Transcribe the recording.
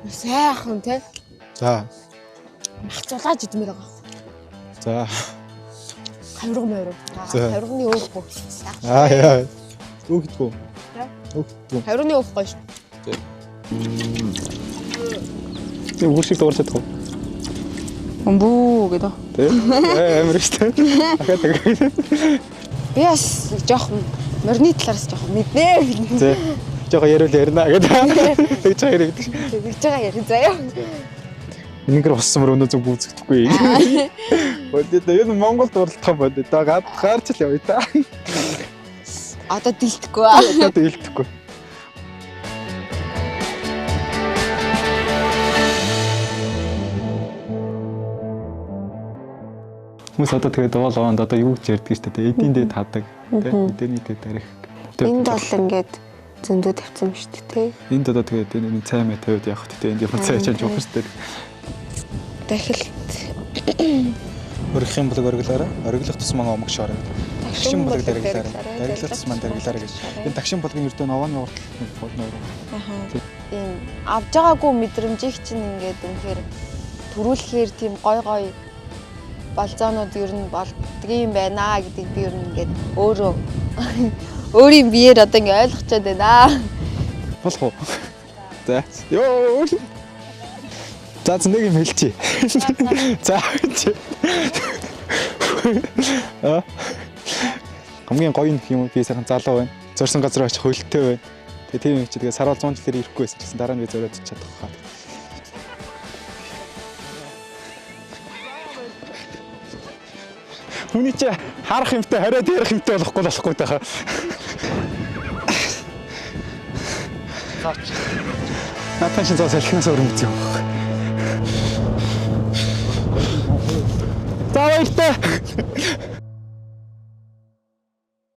Сайхан тий. За. Махцуулаад идмээр байгаа. За. Хавирга морив. Хавирганы өөх бүх. Яа. Өөхдгөө. Өөхдгөө. Хавирганы өөх гоё шүү. Тэг үршиг дуурч чадах уу? Бүү гэдэг. Тэг. Амар ихтэй. Ахаа тэг. Би бас жоохон морины талаараас жоохон мэднэ. Тэг. Жоохон яриул ярина гэдэг. Тэгж байгаа юм. Тэгж байгаа яри заяа. Энэгээр уссамар өнөө зүг гүйцэхдэггүй. Бодё энэ Монголд уралдах бодё. Гарч л явъя та. Одоо дэлдэхгүй. Одоо дэлдэхгүй. Хүмүүс одоо тэгээд доолоонд одоо юу гэж ярьдаг шүү дээ. Эдийн дээд хадаг. Эдийн дээд тарих. Энд бол ингээд зөндөө тавьсан шүү дээ тий. Энд одоо тэгээд энэ цай мэ тавьд явах гэдэг. Энд яг цай чанж явах шүү дээ. Дахилт. Өргөх юм бол өргөлөөрэй. Өргөлөх тусмаа омог шороо. Тагшин болог дэргэлээрэй. Дэргэлэх тусмаа дэргэлээрэй гэж. Энэ тагшин болгоны өртөө новооны уртал болно. Тийм авж байгаагүй мэдрэмжийг чинь ингээд үнэхээр төрүүлэхээр тийм гой гой болзоонууд ер нь болдго юм байна гэдгийг би ер нь ингээд өөрөө өөрийн биеэр одоо ингээд ойлгочод байна. Болох уу? За. Йоо. За нэг юм хэлчихье. За. Хамгийн гоё юм би сайхан залуу байна. Зорсон газар очих хөлтэй байна. Тэгээ тийм юм чи тэгээ сараал 100 жилээр ирэхгүй байсан гэсэн дараа нь би зориод чадах хаа. Хүний чи харах юмтай хориод ярих юмтай болохгүй тахаа. Заач. Натан шин зоо салхинаас өрөмж юм. За баяртай.